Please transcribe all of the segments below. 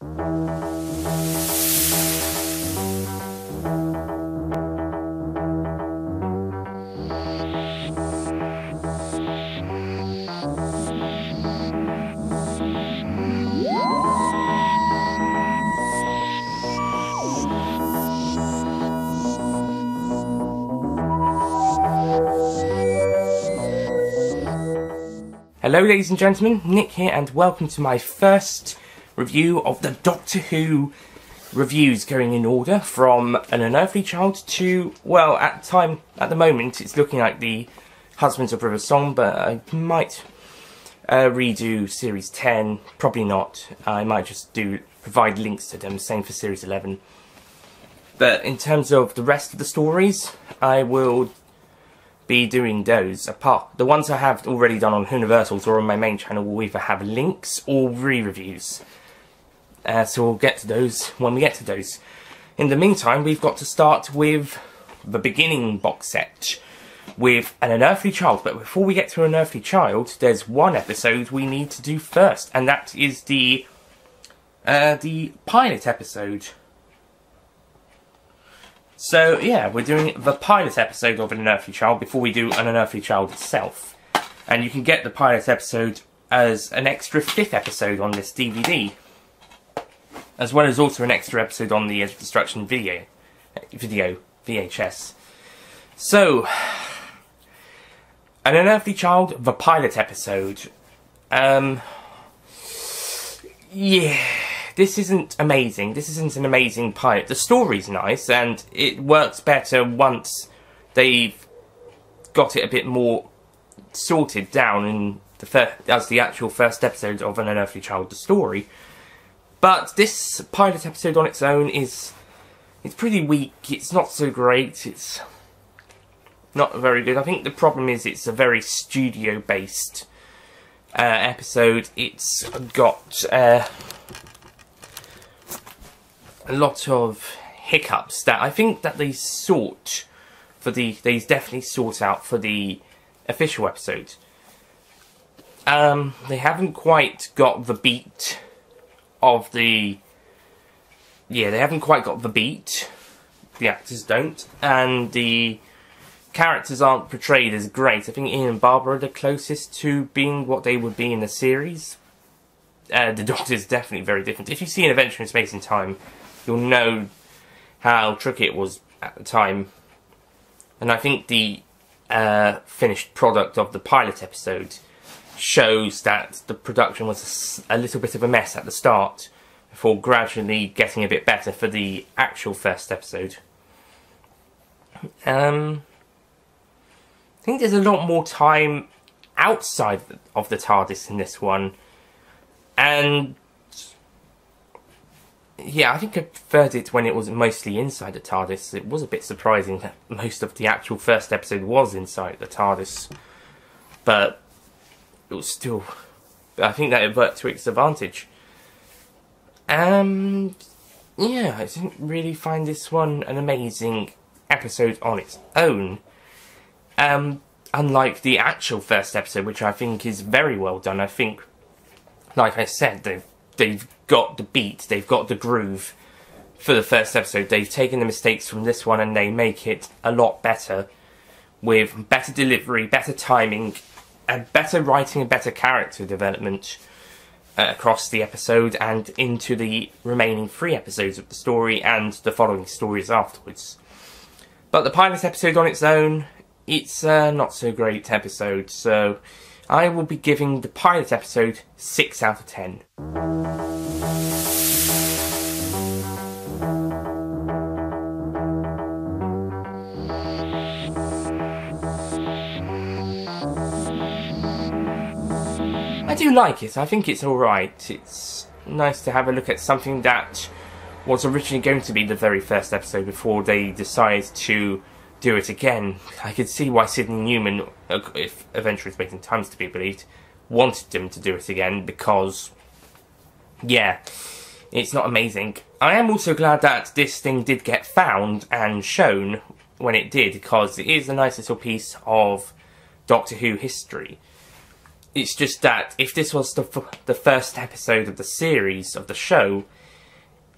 Hello ladies and gentlemen, Nick here and welcome to my first review of the Doctor Who reviews, going in order from An Unearthly Child to, well, at the moment it's looking like the Husbands of River Song, but I might redo Series 10, probably not. I might just provide links to them, same for Series 11. But in terms of the rest of the stories, I will be doing those apart. The ones I have already done on Universals or on my main channel will either have links or re-reviews. So we'll get to those when we get to those. In the meantime, we've got to start with the beginning box set with An Unearthly Child. But before we get to An Unearthly Child, there's one episode we need to do first, and that is the pilot episode. So, yeah, we're doing the pilot episode of An Unearthly Child before we do An Unearthly Child itself. And you can get the pilot episode as an extra 5th episode on this DVD, as well as also an extra episode on the Edge of Destruction video, VHS. So, An Unearthly Child, the pilot episode. Yeah. This isn't amazing. This isn't an amazing pilot. The story's nice, and it works better once they've got it a bit more sorted down in as the actual first episode of An Unearthly Child, the story. But this pilot episode on its own it's pretty weak. It's not so great. It's not very good. I think the problem is it's a very studio-based episode. It's got a lot of hiccups that I think that they definitely sort out for the official episode. They haven't quite got the beat of the... Yeah, they haven't quite got the beat. The actors don't. And the characters aren't portrayed as great. I think Ian and Barbara are the closest to being what they would be in the series. The Doctor's definitely very different. If you see an Adventure in Space and Time, you'll know how tricky it was at the time. And I think the finished product of the pilot episode shows that the production was a little bit of a mess at the start, before gradually getting a bit better for the actual first episode. I think there's a lot more time outside of the TARDIS in this one. And yeah, I think I preferred it when it was mostly inside the TARDIS. It was a bit surprising that most of the actual first episode was inside the TARDIS. But it was still... I think that it worked to its advantage. And yeah, I didn't really find this one an amazing episode on its own. Unlike the actual first episode, which I think is very well done. I think, like I said, they've got the beat, they've got the groove for the first episode. They've taken the mistakes from this one and they make it a lot better, with better delivery, better timing, and better writing and better character development across the episode and into the remaining 3 episodes of the story and the following stories afterwards. But the pilot episode on its own, it's a not so great episode, so I will be giving the pilot episode 6 out of 10. I do like it. I think it's alright. It's nice to have a look at something that was originally going to be the very first episode before they decided to do it again. I could see why Sidney Newman, if Adventure in Space and Time is to be believed, wanted them to do it again, because, yeah, it's not amazing. I am also glad that this thing did get found and shown when it did, because it is a nice little piece of Doctor Who history. It's just that if this was the first episode of the series, of the show,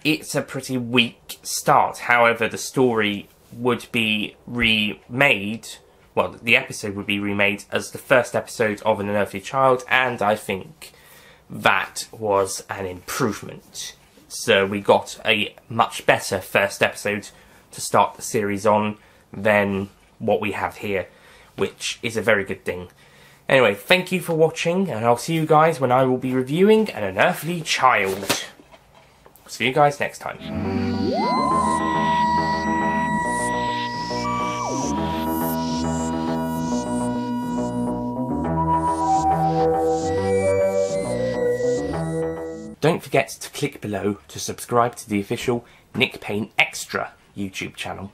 it's a pretty weak start. However, the story would be remade, well, the episode would be remade as the first episode of An Unearthly Child, and I think that was an improvement. So we got a much better first episode to start the series on than what we have here, which is a very good thing. Anyway, thank you for watching, and I'll see you guys when I will be reviewing An Unearthly Child. See you guys next time. Don't forget to click below to subscribe to the official Nick Payne Extra YouTube channel.